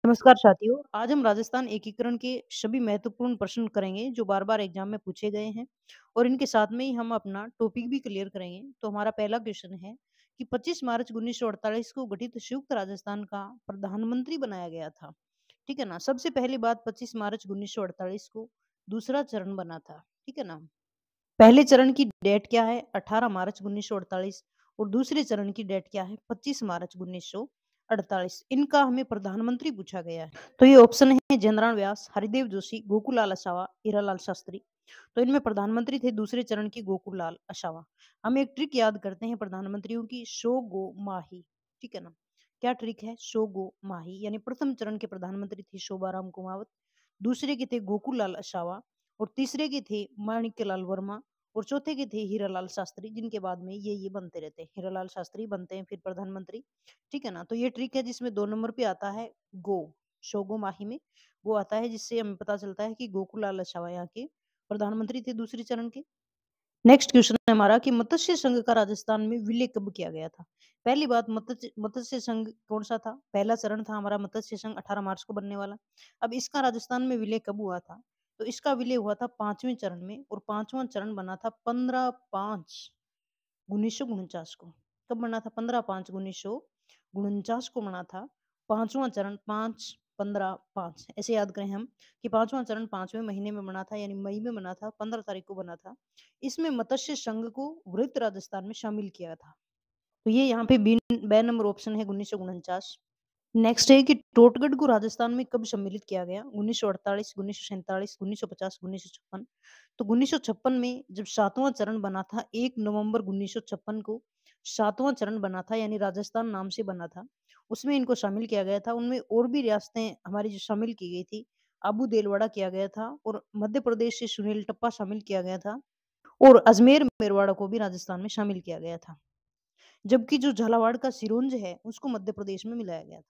नमस्कार साथियों, आज हम राजस्थान एकीकरण के सभी महत्वपूर्ण प्रश्न करेंगे जो बार-बार एग्जाम में पूछे गए हैं और इनके साथ में ही हम अपना टॉपिक भी क्लियर करेंगे। तो हमारा पहला क्वेश्चन है कि 25 मार्च 1948 को गठित संयुक्त राजस्थान का प्रधानमंत्री बनाया गया था। ठीक है ना? सबसे पहली बात 25 मार्च 1948 को दूसरा चरण बना था। ठीक है ना? पहले चरण की डेट क्या है? 18 मार्च 1948 और दूसरे चरण की डेट क्या है? 25 मार्च 1948। इनका हमें प्रधानमंत्री पूछा गया है। तो ये ऑप्शन है जयनारायण व्यास, हरिदेव जोशी, गोकुलाल असावा, हीरालाल शास्त्री। तो इनमें प्रधानमंत्री थे दूसरे चरण की गोकुलाल असावा। हम एक ट्रिक याद करते हैं प्रधानमंत्रियों की, शो गो माही। ठीक है ना? क्या ट्रिक है? शो गो माही। यानी प्रथम चरण के प्रधानमंत्री थे शोभाराम कुमावत, दूसरे के थे गोकुलाल असावा और तीसरे के थे माणिक्यलाल वर्मा और चौथे के थे हीरालाल शास्त्री, जिनके बाद में ये बनते रहते हैं। हीरालाल शास्त्री बनते हैं फिर प्रधानमंत्री। ठीक है ना? तो ये ट्रिक है जिसमें 2 नंबर पे आता है गो, शोगो माही में वो आता है, जिससे हमें पता चलता है कि गोकुलाल असावा यहाँ के प्रधानमंत्री थे दूसरे चरण के। नेक्स्ट क्वेश्चन है हमारा कि मत्स्य संघ का राजस्थान में विलय कब किया गया था? पहली बात, मत्स्य मत्स्य संघ कौन-सा था? पहला चरण था हमारा मत्स्य संघ 18 मार्च को बनने वाला। अब इसका राजस्थान में विलय कब हुआ था? तो इसका विलय हुआ था 5वें चरण में और 5वां चरण बना था 15/5/1949 को। कब बना था? 15/5/1949 को बना था 5वां चरण, 5/15/5 ऐसे याद करें हम कि 5वां चरण 5वें महीने में बना था, यानी मई में बना था, 15 तारीख को बना था। इसमें मत्स्य संघ को वृत्त राजस्थान में शामिल किया था। तो ये यहाँ पे बी नंबर ऑप्शन है 1949। नेक्स्ट है कि टोटगढ़ को राजस्थान में कब सम्मिलित किया गया? 1948, 1947, 1950, 1956। तो 1956 में जब 7वां चरण बना था, 1 नवंबर 1956 को 7वां चरण बना था, यानी राजस्थान नाम से बना था। उसमें इनको शामिल किया गया था। उनमें और भी रियासतें हमारी जो शामिल की गई थी, अबू देलवाड़ा किया गया था और मध्य प्रदेश से सुनील टप्पा शामिल किया गया था और अजमेर मेरवाड़ा को भी राजस्थान में शामिल किया गया था। जबकि जो झालावाड़ का सिरोंज है, उसको मध्य प्रदेश में मिलाया गया था।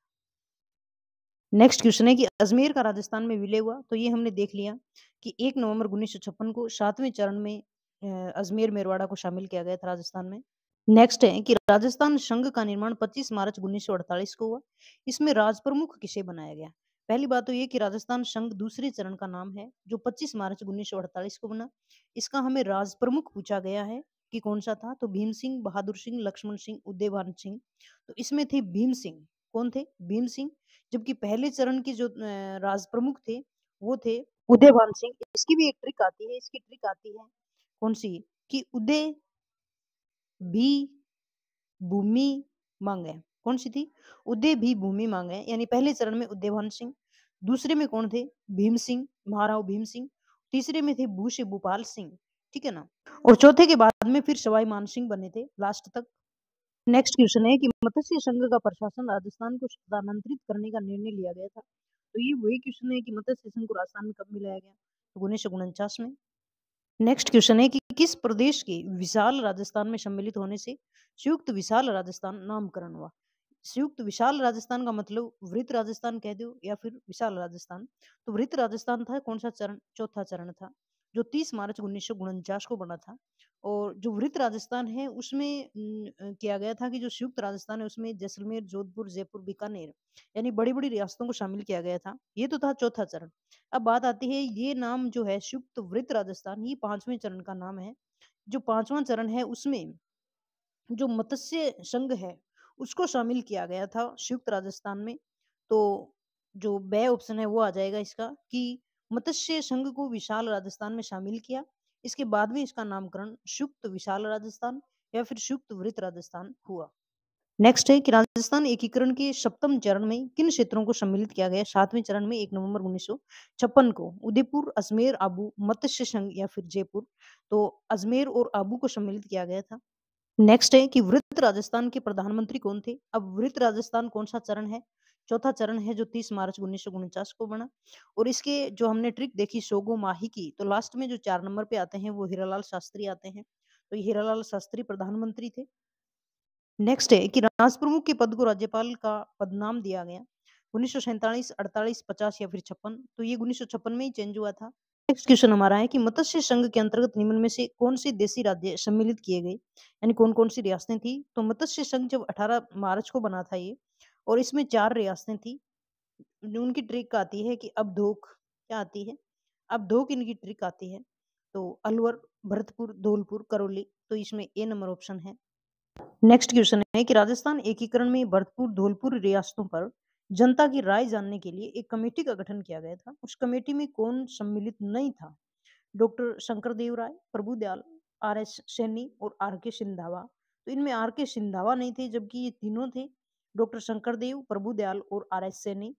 नेक्स्ट क्वेश्चन है कि अजमेर का राजस्थान में विलय हुआ, तो ये हमने देख लिया कि 1 नवंबर 1956 को 7वें चरण में अजमेर मेरवाड़ा को शामिल किया गया था राजस्थान में। नेक्स्ट है कि राजस्थान संघ का निर्माण 25 मार्च 1948 को हुआ। इसमें राज प्रमुख किसे बनाया गया? पहली बात तो ये कि राजस्थान संघ दूसरे चरण का नाम है जो 25 मार्च 1948 को बना। इसका हमें राज प्रमुख पूछा गया है कि कौन सा था, तो भीम सिंह, बहादुर सिंह, लक्ष्मण सिंह, उदयभान सिंह। तो इसमें थे भीम सिंह। कौन थे? भीम सिंह। जबकि पहले चरण के जो राज प्रमुख थे, वो थे उदयभान सिंह। इसकी भी एक ट्रिक आती है, इसकी ट्रिक आती है कौन-सी? कि उदय भी भूमि मांगे। कौन-सी थी? उदय भी भूमि मांगे, यानी पहले चरण में उदयभान सिंह, दूसरे में कौन थे? भीम सिंह, महाराव भीम सिंह, तीसरे में थे भूसे भूपाल सिंह, ठीक है ना? और चौथे के बाद में फिर सवाई मान सिंह बने थे लास्ट तक। नेक्स्ट क्वेश्चन है कि मत्स्य संघ का प्रशासन राजस्थान को स्थानांतरित करने का निर्णय लिया गया था। तो ये वही क्वेश्चन है कि मत्स्य संघ को राजस्थान में कब मिलाया गया? तो 1949 में। नेक्स्ट क्वेश्चन है कि किस प्रदेश के विशाल राजस्थान में सम्मिलित होने से संयुक्त विशाल राजस्थान नामकरण हुआ? संयुक्त विशाल राजस्थान का मतलब वृत्त राजस्थान कह दो या फिर विशाल राजस्थान। तो वृत्त राजस्थान था कौन सा चरण? चौथा चरण था, जो 30 मार्च 1949 को बना था। और जो वृत्त राजस्थान है उसमें किया गया था कि जो संयुक्त राजस्थान है उसमें जैसलमेर, जोधपुर, जयपुर, बीकानेर यानी बड़ी-बड़ी रियासतों को शामिल किया गया था। ये तो था चौथा चरण। अब बात आती है, ये नाम जो है संयुक्त वृत्त राजस्थान, ये 5वें चरण का नाम है। जो 5वां चरण है उसमें जो मत्स्य संघ है, उसको शामिल किया गया था संयुक्त राजस्थान में। तो जो ब ऑप्शन है वो आ जाएगा इसका कि मत्स्य संघ को विशाल राजस्थान में शामिल किया। इसके बाद में इसका नामकरण संयुक्त विशाल राजस्थान या फिर संयुक्त वृत्त राजस्थान हुआ। नेक्स्ट है कि राजस्थान एकीकरण के सप्तम चरण में किन क्षेत्रों को सम्मिलित किया गया? 7वें चरण में 1 नवंबर 1956 को उदयपुर, अजमेर, आबू, मत्स्य संघ या फिर जयपुर। तो अजमेर और आबू को सम्मिलित किया गया था। नेक्स्ट है कि वृत्त राजस्थान के प्रधानमंत्री कौन थे? अब वृत्त राजस्थान कौन-सा चरण है? चौथा चरण है जो 30 मार्च 1949 को बना। और इसके जो हमने ट्रिक देखी सोगो माही की, तो लास्ट में जो 4 नंबर पे आते हैं वो हीरालाल शास्त्री आते हैं। तो ये हीरालाल शास्त्री प्रधानमंत्री थे। नेक्स्ट है कि राष्ट्रप्रमुख के पद को राज्यपाल का पदनाम दिया गया। 1947, 48, 50 या फिर 56। तो ये 1956 में ही चेंज हुआ था। नेक्स्ट क्वेश्चन हमारा है कि मत्स्य संघ के अंतर्गत निम्न में से कौन से देशी राज्य सम्मिलित किए गए? यानी कौन-कौन सी रियासतें थी? तो मत्स्य संघ जब 18 मार्च को बना था ये और इसमें 4 रियासतें थी। उनकी ट्रिक आती है कि अबधोक क्या आती है? अबधोक इनकी ट्रिक आती है। तो अलवर, भरतपुर, धौलपुर, करौली, तो इसमें ए नंबर ऑप्शन है। नेक्स्ट क्वेश्चन है कि राजस्थान एकीकरण में भरतपुर, धौलपुर रियासतों पर जनता की राय जानने के लिए एक कमेटी का गठन किया गया था। उस कमेटी में कौन सम्मिलित नहीं था? डॉक्टर शंकरदेव राय, प्रभुदयाल, आर.एस. सैनी और आर.के. सिंधावा। तो इनमें आर.के. सिंधावा नहीं थे, जबकि ये तीनों थे, डॉक्टर शंकरदेव, प्रभुदयाल और आर.एस. सैनी।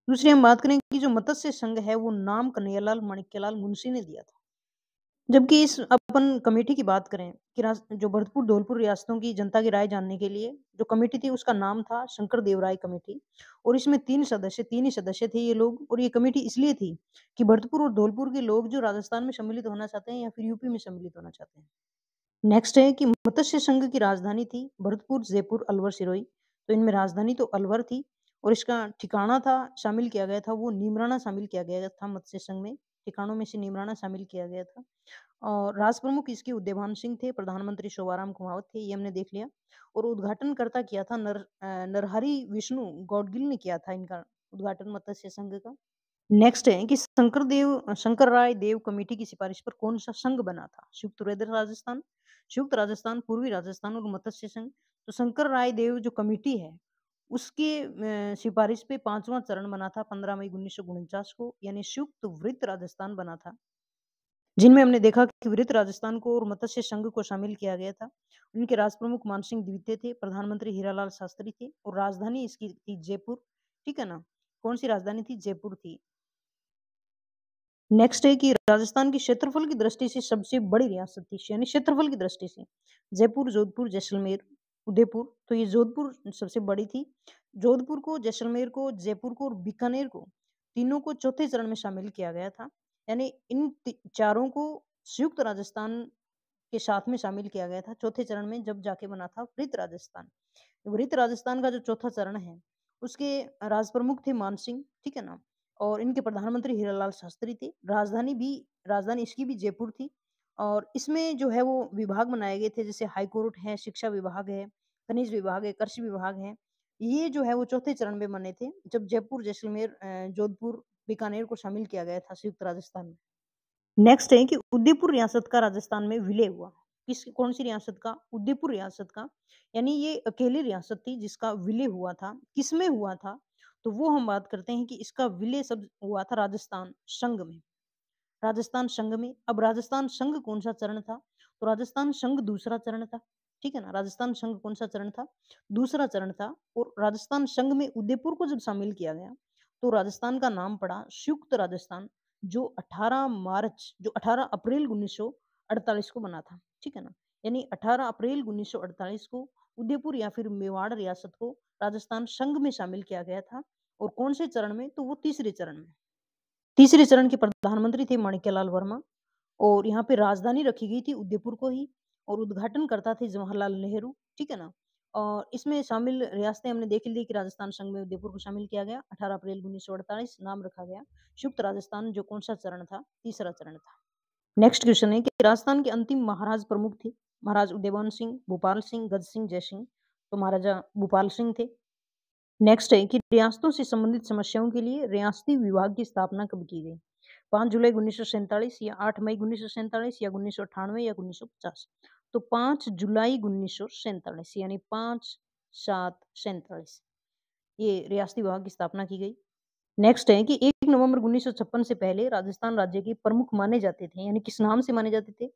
दूसरी हम बात करें कि जो मत्स्य संघ है वो नाम कन्हैयालाल माणिक्यलाल मुंशी ने दिया था। जबकि इस अपन कमेटी की बात करें कि जो भरतपुर धौलपुर रियासतों की जनता की राय जानने के लिए जो कमेटी थी उसका नाम था शंकर देवराय कमेटी। और इसमें तीन ही सदस्य थे ये लोग। और ये कमेटी इसलिए थी कि भरतपुर और धौलपुर के लोग जो राजस्थान में सम्मिलित होना चाहते हैं या फिर यूपी में सम्मिलित होना चाहते हैं। नेक्स्ट है कि मत्स्य संघ की राजधानी थी भरतपुर, जयपुर, अलवर, सिरोही। तो इनमें राजधानी तो अलवर थी और इसका ठिकाना था शामिल किया गया था वो नीमराना शामिल किया गया था मत्स्य संघ में। ठिकानों में से नीमराना शामिल किया गया था। और राष्ट्र प्रमुख इसके उदयभान सिंह थे, प्रधानमंत्री शोभाराम कुमावत थे, ये हमने देख लिया। और उद्घाटनकर्ता किया था नरहरि विष्णु गौडगिल ने किया था इनका उद्घाटन मत्स्य संघ का। नेक्स्ट है कि शंकर राय देव कमेटी की सिफारिश पर कौन सा संघ बना था? संयुक्त वेदर राजस्थान, संयुक्त राजस्थान, पूर्वी राजस्थान और मत्स्य संघ। तो शंकर राय देव जो कमेटी है उसके सिफारिश पे पांचवा चरण बना था 15 मई 1949 को, यानी संयुक्त वृत्त राजस्थान बना था, जिनमें हमने देखा कि वृत्त राजस्थान को और मत्स्य संघ को शामिल किया गया था। उनके राष्ट्र प्रमुख मानसिंह द्वितीय थे, प्रधानमंत्री हीरालाल शास्त्री थे और राजधानी इसकी थी जयपुर। ठीक है ना? कौन सी राजधानी थी? जयपुर थी। नेक्स्ट है कि राजस्थान की क्षेत्रफल की दृष्टि से सबसे बड़ी रियासत थी, यानी क्षेत्रफल की दृष्टि से जयपुर, जोधपुर, जैसलमेर, उदयपुर। तो ये जोधपुर सबसे बड़ी थी। जोधपुर को, जैसलमेर को, जयपुर को और बीकानेर को, तीनों को चौथे चरण में शामिल किया गया था। यानी इन चारों को संयुक्त राजस्थान के साथ में शामिल किया गया था चौथे चरण में, जब जाके बना था वृत्त राजस्थान। वृत्त राजस्थान का जो चौथा चरण है उसके राज प्रमुख थे मानसिंह। ठीक है ना? और इनके प्रधानमंत्री हीरालाल शास्त्री थे। राजधानी इसकी भी जयपुर थी। और इसमें जो है वो विभाग बनाए गए थे, जैसे हाई कोर्ट है, शिक्षा विभाग है, खनिज विभाग है, कृषि विभाग है। ये जो है वो चौथे चरण में बने थे, जब जयपुर, जैसलमेर, जोधपुर, बीकानेर को शामिल किया गया था संयुक्त राजस्थान में। नेक्स्ट है कि उदयपुर रियासत का राजस्थान में विलय हुआ। कौन सी रियासत का? उदयपुर रियासत का। यानी ये अकेली रियासत थी जिसका विलय हुआ था। किसमें हुआ था? तो वो हम बात करते हैं कि इसका विलय सब हुआ था राजस्थान संघ में। राजस्थान संघ में। अब राजस्थान संघ कौन सा चरण था? तो राजस्थान संघ दूसरा चरण था। ठीक है ना? राजस्थान संघ कौन सा चरण था? दूसरा चरण था। और राजस्थान संघ में उदयपुर को जब शामिल किया गया तो राजस्थान का नाम पड़ा संयुक्त राजस्थान, जो 18 अप्रैल 1948 को बना था। ठीक है ना? यानी 18 अप्रैल 1948 को उदयपुर या फिर मेवाड़ रियासत को राजस्थान संघ में शामिल किया गया था। और कौन से चरण में? तो वो तीसरे चरण में। तीसरे चरण के प्रधानमंत्री थे माणिक्यलाल वर्मा। और यहाँ पे राजधानी रखी गई थी उदयपुर को ही। और उद्घाटन करता थे जवाहरलाल नेहरू। ठीक है ना? और इसमें शामिल रियासतें हमने देख ली कि राजस्थान संघ में उदयपुर को शामिल किया गया। 18 अप्रैल 1948 नाम रखा गया संयुक्त राजस्थान, जो कौन सा चरण था? तीसरा चरण था। नेक्स्ट क्वेश्चन है कि राजस्थान के अंतिम महाराज प्रमुख थे महाराज उदयभान सिंह, भूपाल सिंह, गज सिंह, जय सिंह। तो महाराजा भूपाल सिंह थे। नेक्स्ट है कि रियासतों से संबंधित समस्याओं के लिए रियासती विभाग की स्थापना कब की गई? 5 जुलाई 1947 या 8 मई 1947 या 1998 या 1950? तो 5 जुलाई 1947, यानी 5/7/47 ये रियासती विभाग की स्थापना की गई। नेक्स्ट है कि 1 नवंबर 1956 से पहले राजस्थान राज्य के प्रमुख माने जाते थे, यानी किस नाम से माने जाते थे?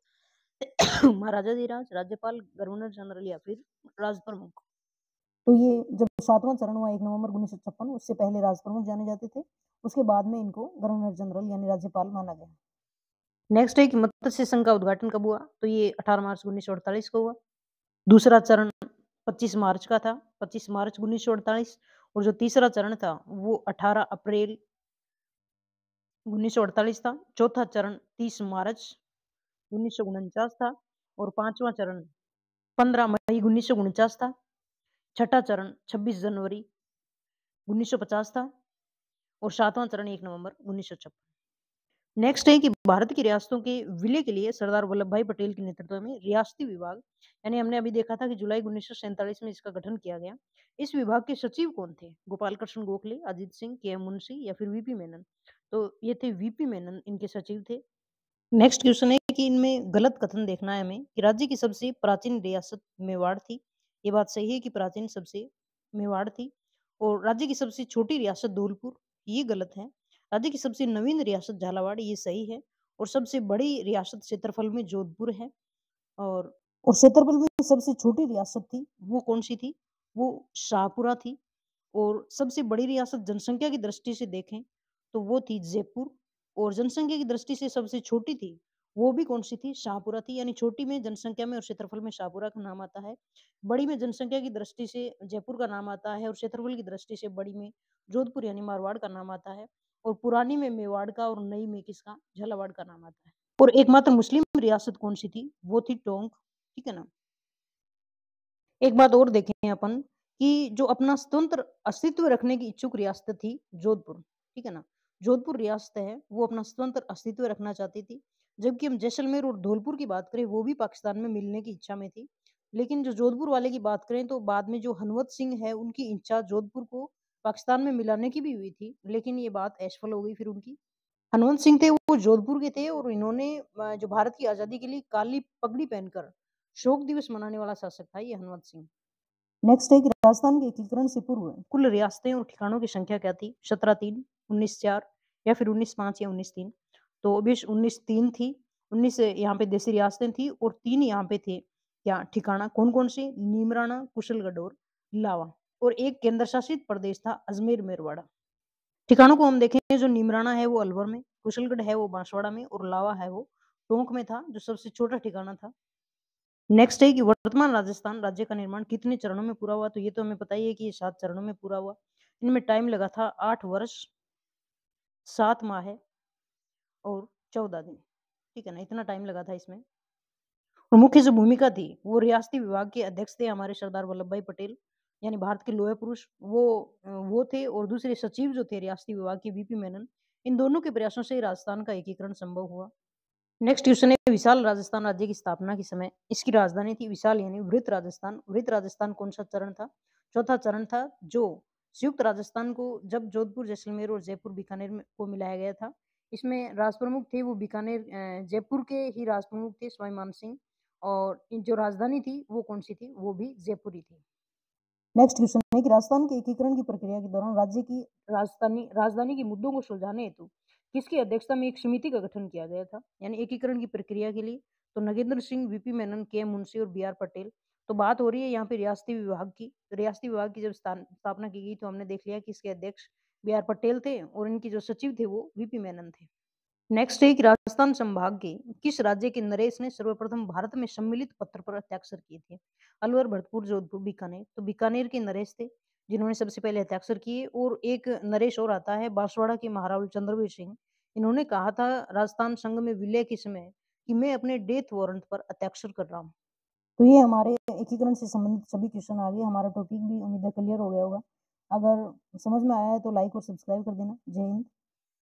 महाराजा धीराज, राज्यपाल, गवर्नर जनरल या फिर राज प्रमुख। तो ये जब 7वां चरण हुआ 1 नवंबर 1956, उससे पहले राज प्रमुख जाने जाते थे। उसके बाद में इनको गवर्नर जनरल यानी राज्यपाल माना गया। नेक्स्ट है कि मत्स्य संघ का उद्घाटन कब हुआ? तो ये 18 मार्च 1948 को हुआ। दूसरा चरण 25 मार्च का था, 25 मार्च 1948। और जो तीसरा चरण था वो 18 अप्रैल 1948 था। चौथा चरण 30 मार्च 1949 था। और पांचवा चरण 15 मई 1949 था। छठा चरण 26 जनवरी 1950 था। और सातवां चरण 1 नवंबर 1956। नेक्स्ट है कि भारत की रियासतों के विलय के लिए सरदार वल्लभ भाई पटेल के नेतृत्व में रियासती विभाग, यानी हमने अभी देखा था कि जुलाई 1947 में इसका गठन किया गया। इस विभाग के सचिव कौन थे? गोपाल कृष्ण गोखले, अजीत सिंह, के एम मुंशी या फिर वीपी मेनन? तो ये थे वीपी मेनन, इनके सचिव थे। नेक्स्ट क्वेश्चन है कि इनमें गलत कथन देखना है हमें कि राज्य की सबसे प्राचीन रियासत मेवाड़ थी। ये बात सही है कि प्राचीन सबसे मेवाड़ थी। और राज्य की सबसे छोटी रियासत धौलपुर, ये गलत है। राज्य की सबसे नवीन रियासत झालावाड़, ये सही है। और सबसे बड़ी रियासत क्षेत्रफल में जोधपुर है। और और क्षेत्रफल में सबसे छोटी रियासत थी, वो कौन-सी थी? वो शाहपुरा थी। और सबसे बड़ी रियासत जनसंख्या की दृष्टि से देखें, तो वो थी जयपुर। और जनसंख्या की दृष्टि से सबसे छोटी थी, वो भी कौन-सी थी? शाहपुरा थी। यानी छोटी में जनसंख्या में और क्षेत्रफल में शाहपुरा का नाम आता है। बड़ी में जनसंख्या की दृष्टि से जयपुर का नाम आता है और क्षेत्रफल की दृष्टि से बड़ी में जोधपुर यानी मारवाड़ का नाम आता है। और पुरानी में मेवाड़ का और नई में किसका? झालावाड़ का नाम आता है। और एकमात्र मुस्लिम रियासत कौन-सी थी? वो थी टोंक, ठीक है ना? एक बात और देखें अपन कि जो अपना स्वतंत्र अस्तित्व रखने की इच्छुक रियासत थी जोधपुर, ठीक है ना? जोधपुर रियासत है, वो अपना स्वतंत्र अस्तित्व रखना चाहती थी। जबकि हम जैसलमेर और धौलपुर की बात करें, वो भी पाकिस्तान में मिलने की इच्छा में थी। लेकिन जो जोधपुर वाले की बात करें, तो बाद में जो हनवत सिंह है, उनकी इच्छा जोधपुर को पाकिस्तान में मिलाने की भी हुई थी, लेकिन ये बात असफल हो गई फिर उनकी। हनवंत सिंह थे, वो जोधपुर के थे और इन्होंने जो भारत की आज़ादी के लिए काली पगड़ी पहनकर शोक दिवस मनाने वाला शासक था ये हनवंत सिंह। नेक्स्ट है कि राजस्थान के एकीकरण से पूर्व कुल रियासतें और ठिकानों की संख्या क्या थी? 17-3, 19-4 या फिर 19-5 या 19-3? तो ऑब्वियस 19-3 थी। 19 यहाँ पे देशी रियासतें थी और 3 यहाँ पे थे क्या ठिकाना कौन-कौन से? नीमराना, कुशलगढ़ और लावा। और एक केंद्र शासित प्रदेश था अजमेर मेरवाड़ा। ठिकानों को हम देखें, जो नीमराना है वो अलवर में, कुशलगढ़ है वो बांसवाड़ा में और लावा है वो टोंक में था, जो सबसे छोटा ठिकाना था। नेक्स्ट है कि वर्तमान राजस्थान राज्य का निर्माण कितने चरणों में पूरा हुआ? तो ये तो हमें पता ही है कि ये 7 चरणों में पूरा हुआ। इनमें टाइम लगा था 8 वर्ष, 7 माह है और 14 दिन। ठीक है ना? इतना टाइम लगा था इसमें। और मुख्य जो भूमिका थी, वो रियासती विभाग के अध्यक्ष थे हमारे सरदार वल्लभ भाई पटेल, यानी भारत के लोहे पुरुष वो थे। और दूसरे सचिव जो थे रियासती विभाग के वीपी मेनन। इन दोनों के प्रयासों से ही राजस्थान का एकीकरण संभव हुआ। नेक्स्ट क्वेश्चन है विशाल राजस्थान राज्य की स्थापना के समय इसकी राजधानी थी विशाल यानी वृहत राजस्थान। वृहत राजस्थान कौन सा चरण था? चौथा चरण था, जो संयुक्त राजस्थान को जब जोधपुर, जैसलमेर और जयपुर, बीकानेर में को मिलाया गया था। इसमें राज प्रमुख थे वो बीकानेर, जयपुर के ही राज प्रमुख थे स्वाभिमान सिंह। और इन जो राजधानी थी वो कौन सी थी? वो भी जयपुर ही थी। नेक्स्ट क्वेश्चन है कि राजस्थान के एकीकरण की प्रक्रिया के दौरान राज्य की राजधानी राजधानी के मुद्दों को सुलझाने हेतु किसकी अध्यक्षता में एक समिति का गठन किया गया था? यानी एकीकरण की प्रक्रिया के लिए तो नगेंद्र सिंह, वीपी मेनन, के एम मुंशी और बी आर पटेल। तो बात हो रही है यहाँ पे रियासती विभाग की। तो रियासती विभाग की जब स्थापना की गई, तो हमने देख लिया कि इसके अध्यक्ष बी आर पटेल थे और इनके जो सचिव थे वो वीपी मेनन थे। नेक्स्ट है कि राजस्थान संभाग के किस राज्य के नरेश ने सर्वप्रथम भारत में सम्मिलित पत्र पर हस्ताक्षर किए थे? अलवर, भरतपुर, जोधपुर, बीकानेर। तो बीकानेर के नरेश थे जिन्होंने सबसे पहले हस्ताक्षर किए। और एक नरेश और आता है बांसवाड़ा के महाराज चंद्रवीर सिंह। इन्होंने कहा था राजस्थान संघ में विलय के समय कि मैं अपने डेथ वारंट पर हस्ताक्षर कर रहा हूँ। तो ये हमारे एकीकरण से संबंधित सभी क्वेश्चन आ गए। हमारा टॉपिक भी उम्मीद है क्लियर हो गया होगा। अगर समझ में आया है तो लाइक और सब्सक्राइब कर देना। जय हिंद।